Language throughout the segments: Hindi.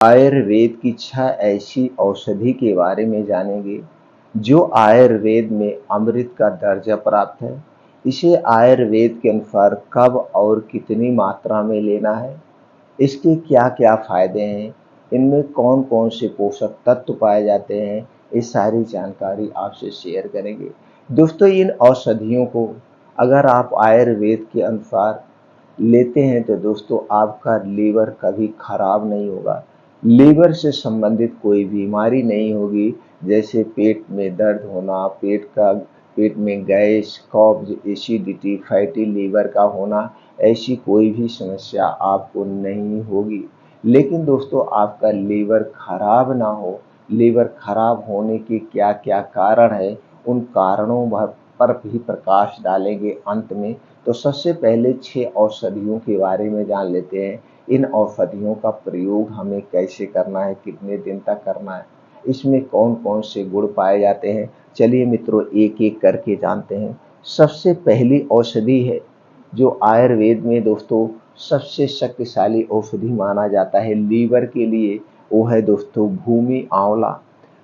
आयुर्वेद की 6 ऐसी औषधि के बारे में जानेंगे जो आयुर्वेद में अमृत का दर्जा प्राप्त है। इसे आयुर्वेद के अनुसार कब और कितनी मात्रा में लेना है, इसके क्या-क्या फायदे हैं, इनमें कौन-कौन से पोषक तत्व पाए जाते हैं, ये सारी जानकारी आपसे शेयर करेंगे। दोस्तों, इन औषधियों को अगर आप आयुर्वेद के अनुसार लेते हैं तो दोस्तों आपका लीवर कभी खराब नहीं होगा। लीवर से संबंधित कोई बीमारी नहीं होगी, जैसे पेट में दर्द होना, पेट में गैस, कब्ज, एसिडिटी, फैटी लीवर का होना, ऐसी कोई भी समस्या आपको नहीं होगी। लेकिन दोस्तों, आपका लीवर खराब ना हो, लीवर खराब होने के क्या-क्या कारण है, उन कारणों पर भी प्रकाश डालेंगे अंत में। तो सबसे पहले 6 औषधियों के बारे में जान लेते हैं। इन औषधियों का प्रयोग हमें कैसे करना है, कितने दिन तक करना है, इसमें कौन-कौन से गुण पाए जाते हैं, चलिए मित्रों एक-एक करके जानते हैं। सबसे पहली औषधि है जो आयुर्वेद में दोस्तों सबसे शक्तिशाली औषधि माना जाता है लीवर के लिए, वो है दोस्तों भूमि आंवला।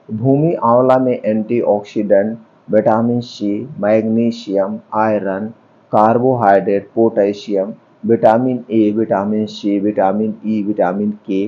भूमि आंवला में antioxidant, vitamin C, magnesium, iron, carbohydrate, potassium, vitamin A, vitamin C, vitamin E, vitamin के,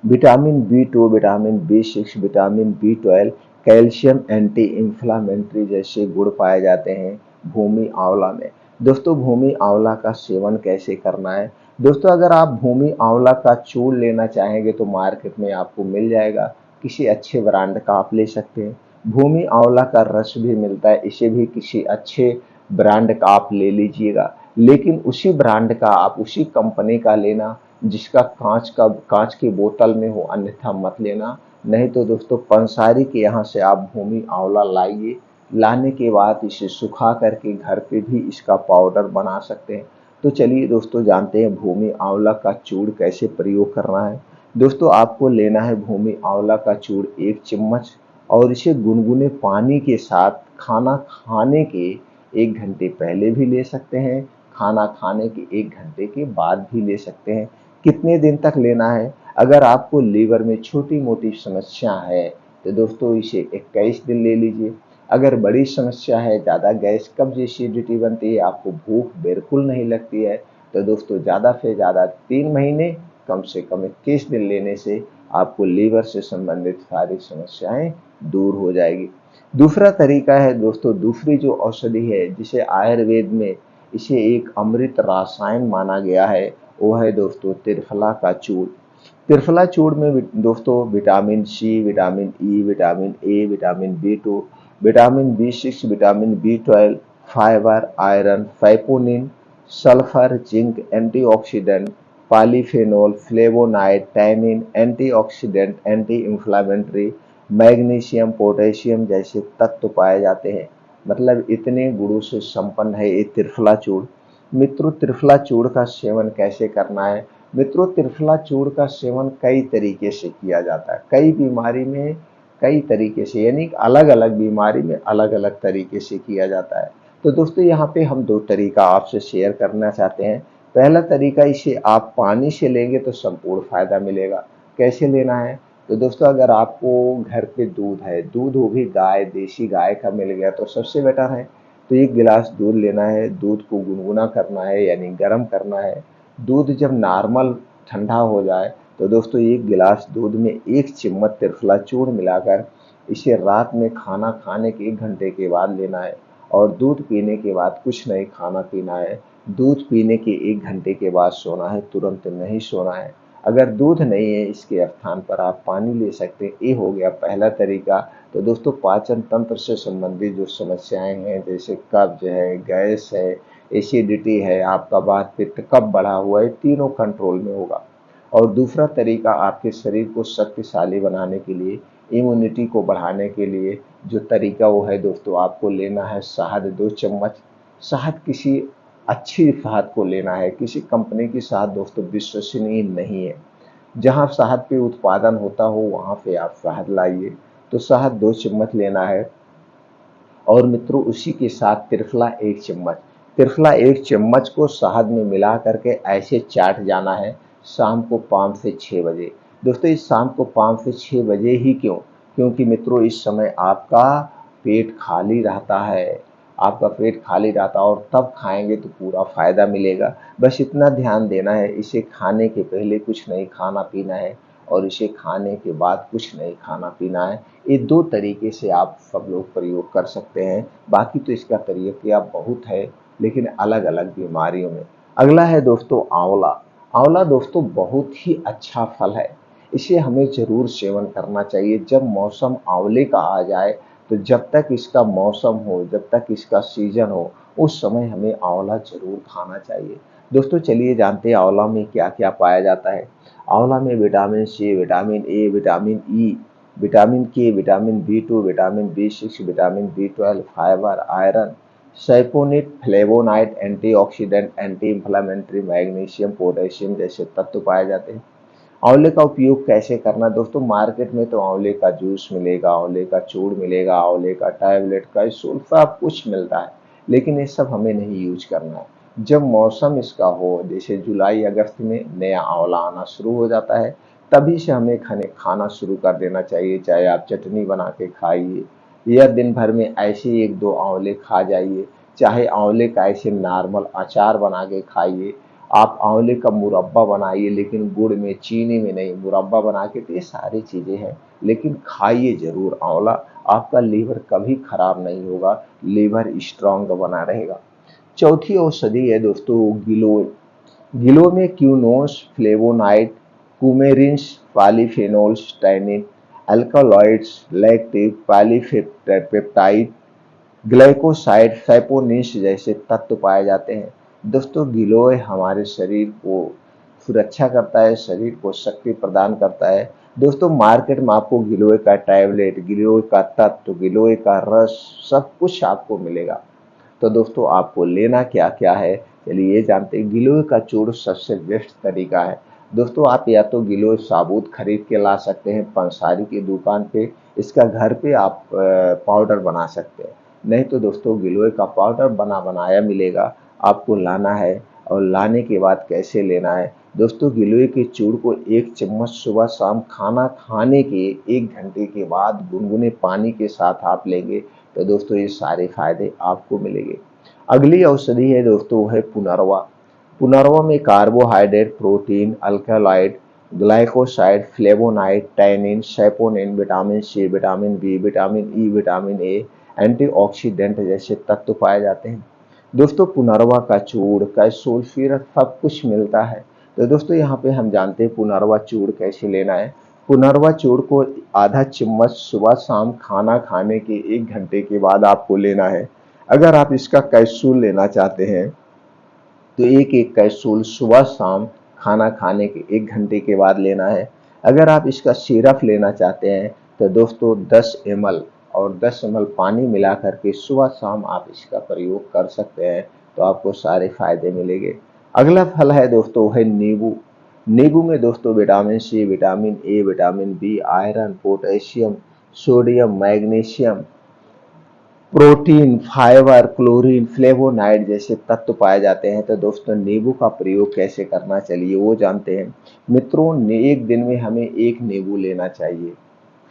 vitamin बी2, vitamin B6, vitamin B12, calcium, anti inflammatory जैसे गुण पाए जाते हैं भूमि आंवला में। दोस्तों, भूमि आंवला का सेवन कैसे करना है? दोस्तों, अगर आप भूमि आंवला का चूर्ण लेना चाहेंगे तो मार्केट में आपको मिल जाएगा, किसी अच्छे ब्रांड का आप ले सकते हैं। भूमि आंवला का रस भी मिलता है, इसे भी किसी अच्छे ब्रांड का आप ले लीजिएगा, लेकिन उसी ब्रांड का आप उसी कंपनी का लेना जिसका कांच की बोतल में हो, अन्यथा मत लेना। नहीं तो दोस्तों पंसारी के यहाँ से आप भूमि आंवला लाइए, लाने के बाद इसे सुखा करके घर पे भी इसका पाउडर बना सकते हैं। तो चलिए दोस्तों जानते हैं भूमि आंवला का चूर्ण कैसे प्रयोग करना है। दोस्तों, आपको लेना है भूमि आंवला का चूर्ण 1 चम्मच और इसे गुनगुने पानी के साथ खाना खाने के 1 घंटे पहले भी ले सकते हैं, खाना खाने के 1 घंटे के बाद भी ले सकते हैं। कितने दिन तक लेना है? अगर आपको लीवर में छोटी-मोटी समस्या है तो दोस्तों इसे 21 दिन ले लीजिए। अगर बड़ी समस्या है, ज़्यादा गैस, कब्ज, एसिडिटी बनती है, आपको भूख बिल्कुल नहीं लगती है, तो दोस्तों ज़्यादा से ज़्यादा 3 महीने, कम से कम 21 दिन लेने से आपको लीवर से संबंधित सारी समस्याएं दूर हो जाएगी। दूसरा तरीका है दोस्तों, दूसरी जो औषधि है जिसे आयुर्वेद में इसे एक अमृत रसायन माना गया है, वो है दोस्तों त्रिफला का चूर्ण। त्रिफला चूर्ण में दोस्तों vitamin C, vitamin E, vitamin A, vitamin बी2, vitamin B6, vitamin B12, fibre, iron, साइपोनिन, sulphur, zinc, antioxidant, polyphenol, flavonoid, tannin, antioxidant, anti inflammatory, magnesium, potassium जैसे तत्व पाए जाते हैं। मतलब इतने गुणों से संपन्न है ये त्रिफला चूर्ण। मित्रों, त्रिफला चूर्ण का सेवन कैसे करना है? मित्रों, त्रिफला चूर्ण का सेवन कई तरीके से किया जाता है, कई बीमारी में कई तरीके से, यानी अलग अलग बीमारी में अलग अलग तरीके से किया जाता है। तो दोस्तों यहाँ पे हम 2 तरीका आपसे शेयर करना चाहते हैं। पहला तरीका, इसे आप पानी से लेंगे तो संपूर्ण फायदा मिलेगा। कैसे लेना है? तो दोस्तों अगर आपको घर पे दूध है, दूध वो भी गाय, देसी गाय का मिल गया तो सबसे बेटर है। तो 1 गिलास दूध लेना है, दूध को गुनगुना करना है यानी गर्म करना है। दूध जब नॉर्मल ठंडा हो जाए तो दोस्तों 1 गिलास दूध में 1 चम्मच त्रिफला चूर्ण मिलाकर इसे रात में खाना खाने के 1 घंटे के बाद लेना है और दूध पीने के बाद कुछ नहीं खाना पीना है। दूध पीने के 1 घंटे के बाद सोना है, तुरंत नहीं सोना है। अगर दूध नहीं है, इसके स्थान पर आप पानी ले सकते हैं। ये हो गया पहला तरीका। तो दोस्तों पाचन तंत्र से संबंधित जो समस्याएं हैं, जैसे कब्ज है, गैस है, एसिडिटी है, आपका वात पित्त कफ बढ़ा हुआ है, तीनों कंट्रोल में होगा। और दूसरा तरीका, आपके शरीर को शक्तिशाली बनाने के लिए, इम्यूनिटी को बढ़ाने के लिए जो तरीका वो है दोस्तों, आपको लेना है शहद 2 चम्मच। शहद किसी अच्छी शहद को लेना है, किसी कंपनी की शहद दोस्तों विश्वसनीय नहीं है। जहाँ शहद पे उत्पादन होता हो वहाँ पे आप शहद लाइए। तो शहद 2 चम्मच लेना है और मित्रों उसी के साथ त्रिफला 1 चम्मच। त्रिफला 1 चम्मच को शहद में मिला करके ऐसे चाट जाना है शाम को 5 से 6 बजे। दोस्तों इस शाम को 5 से 6 बजे ही क्यों? क्योंकि मित्रों इस समय आपका पेट खाली रहता है, आपका पेट खाली रहता है और तब खाएंगे तो पूरा फ़ायदा मिलेगा। बस इतना ध्यान देना है, इसे खाने के पहले कुछ नहीं खाना पीना है और इसे खाने के बाद कुछ नहीं खाना पीना है। ये 2 तरीके से आप सब लोग प्रयोग कर सकते हैं। बाकी तो इसका तरीका बहुत है, लेकिन अलग-अलग बीमारियों में। अगला है दोस्तों आंवला। आंवला दोस्तों बहुत ही अच्छा फल है, इसे हमें ज़रूर सेवन करना चाहिए। जब मौसम आंवले का आ जाए, तो जब तक इसका मौसम हो, जब तक इसका सीजन हो, उस समय हमें आंवला ज़रूर खाना चाहिए। दोस्तों चलिए जानते हैं आंवला में क्या-क्या पाया जाता है। आंवला में vitamin C, vitamin A, vitamin E, vitamin के, vitamin बी2, vitamin B6, vitamin B12, fibre, iron, सैपोनिट, flavonoid, antioxidant, anti inflammatory, magnesium, potassium जैसे तत्व पाए जाते हैं। आंवले का उपयोग कैसे करना दोस्तों? मार्केट में तो आंवले का जूस मिलेगा, आंवले का चूर्ण मिलेगा, आंवले का टैबलेट, कैप्सूल सब कुछ मिलता है, लेकिन ये सब हमें नहीं यूज करना है। जब मौसम इसका हो, जैसे जुलाई अगस्त में नया आंवला आना शुरू हो जाता है, तभी से हमें खाना शुरू कर देना चाहिए। चाहे आप चटनी बना के खाइए या दिन भर में ऐसे एक दो आंवले खा जाइए, चाहे आंवले का ऐसे नॉर्मल अचार बना के खाइए, आप आंवले का मुरब्बा बनाइए, लेकिन गुड़ में, चीनी में नहीं, मुरब्बा बना के। तो ये सारी चीज़ें हैं, लेकिन खाइए ज़रूर आंवला। आपका लीवर कभी खराब नहीं होगा, लीवर स्ट्रांग बना रहेगा। चौथी औषधि है दोस्तों गिलोय। गिलोय में quinones, flavonoid, coumarins, polyphenols, tannin, alkaloids, लैक्टिव, पॉलीपेप्टाइड, ग्लाइकोसाइड, सैपोनिन्स जैसे तत्व पाए जाते हैं। दोस्तों गिलोय हमारे शरीर को सुरक्षा करता है, शरीर को शक्ति प्रदान करता है। दोस्तों मार्केट में आपको गिलोय का टैबलेट, गिलोय का तत्व, गिलोय का रस सब कुछ आपको मिलेगा। तो दोस्तों आपको लेना क्या क्या है, चलिए ये जानते हैं। गिलोय का चूर्ण सबसे बेस्ट तरीका है दोस्तों। आप या तो गिलोय साबुत खरीद के ला सकते हैं पंसारी की दुकान पे, इसका घर पे आप पाउडर बना सकते हैं। नहीं तो दोस्तों गिलोय का पाउडर बना बनाया मिलेगा, आपको लाना है। और लाने के बाद कैसे लेना है दोस्तों? गिलोय के चूर्ण को 1 चम्मच सुबह शाम खाना खाने के 1 घंटे के बाद गुनगुने पानी के साथ आप लेंगे, तो दोस्तों ये सारे फायदे आपको मिलेंगे। अगली औषधि है दोस्तों है पुनर्वा। पुनर्वा में carbohydrate, protein, alkaloid, glycoside, flavonoid, tannin, saponin, vitamin C, vitamin B, vitamin E, vitamin A, antioxidant जैसे तत्व पाए जाते हैं। दोस्तों पुनर्वा का चूर्ण, कैप्सूल, सिरप सब कुछ मिलता है। तो दोस्तों यहाँ पे हम जानते हैं पुनर्वा चूर्ण कैसे लेना है। पुनर्वा चूर्ण को आधा चम्मच सुबह शाम खाना खाने के 1 घंटे के बाद आपको लेना है। अगर आप इसका कैप्सूल लेना चाहते हैं तो एक एक कैप्सूल सुबह शाम खाना खाने के 1 घंटे के बाद लेना है। अगर आप इसका सिरप लेना चाहते हैं तो दोस्तों 10 ml और 10 ml पानी मिला करके सुबह शाम आप इसका प्रयोग कर सकते हैं, तो आपको सारे फायदे मिलेंगे। अगला फल है दोस्तों है नींबू। नींबू में दोस्तों vitamin C, vitamin A, vitamin B, iron, potassium, sodium, magnesium, protein, fibre, chlorine, flavonoid जैसे तत्व पाए जाते हैं। तो दोस्तों नींबू का प्रयोग कैसे करना चलिए वो जानते हैं। मित्रों एक दिन में हमें 1 नींबू लेना चाहिए,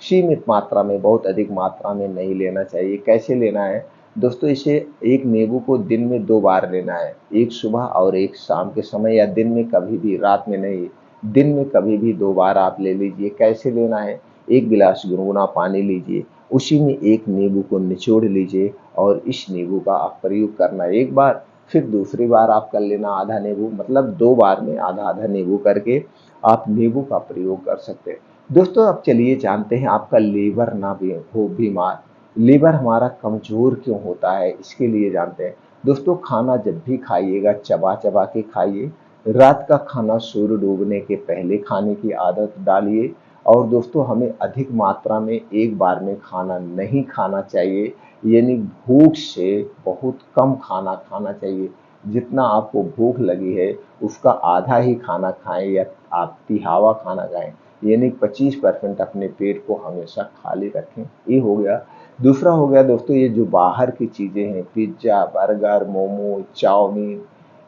सीमित मात्रा में, बहुत अधिक मात्रा में नहीं लेना चाहिए। कैसे लेना है दोस्तों? इसे 1 नींबू को दिन में 2 बार लेना है, एक सुबह और एक शाम के समय, या दिन में कभी भी, रात में नहीं, दिन में कभी भी 2 बार आप ले लीजिए। कैसे लेना है? 1 गिलास गुनगुना पानी लीजिए, उसी में 1 नींबू को निचोड़ लीजिए और इस नींबू का आप प्रयोग करना एक बार, फिर दूसरी बार आप कर लेना आधा नींबू, मतलब 2 बार में आधा आधा नींबू करके आप नींबू का प्रयोग कर सकते हैं। दोस्तों अब चलिए जानते हैं आपका लीवर ना भी हो बीमार, लीवर हमारा कमजोर क्यों होता है, इसके लिए जानते हैं। दोस्तों खाना जब भी खाइएगा चबा चबा के खाइए, रात का खाना सूर्य डूबने के पहले खाने की आदत डालिए। और दोस्तों हमें अधिक मात्रा में एक बार में खाना नहीं खाना चाहिए, यानी भूख से बहुत कम खाना खाना चाहिए। जितना आपको भूख लगी है उसका आधा ही खाना खाएं या आप तिहावा खाना खाएं, यानी 25% अपने पेट को हमेशा खाली रखें। ये हो गया। दूसरा हो गया दोस्तों ये जो बाहर की चीज़ें हैं, पिज्ज़ा, बर्गर, मोमो, चाउमीन,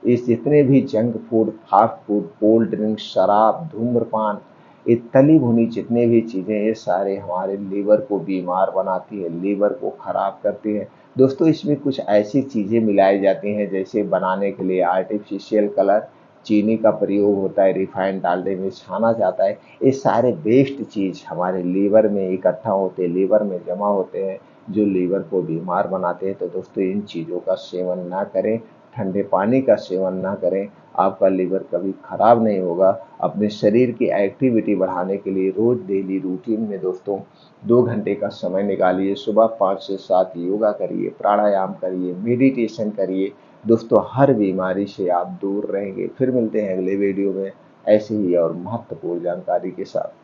इस जितने भी junk food, fast food, cold drink, शराब, धूम्रपान, ये तली भुनी जितनी भी चीज़ें ये सारे हमारे लीवर को बीमार बनाती है, लीवर को खराब करती है। दोस्तों इसमें कुछ ऐसी चीज़ें मिलाई जाती हैं जैसे बनाने के लिए आर्टिफिशियल कलर, चीनी का प्रयोग होता है, रिफाइंड डालने में छाना जाता है। ये सारे वेस्ट चीज़ हमारे लीवर में इकट्ठा होते हैं, लीवर में जमा होते हैं, जो लीवर को बीमार बनाते हैं। तो दोस्तों इन चीज़ों का सेवन ना करें, ठंडे पानी का सेवन ना करें, आपका लीवर कभी खराब नहीं होगा। अपने शरीर की एक्टिविटी बढ़ाने के लिए रोज डेली रूटीन में दोस्तों 2 घंटे का समय निकालिए। सुबह 5 से 7 योगा करिए, प्राणायाम करिए, मेडिटेशन करिए। दोस्तों हर बीमारी से आप दूर रहेंगे। फिर मिलते हैं अगले वीडियो में ऐसे ही और महत्वपूर्ण जानकारी के साथ।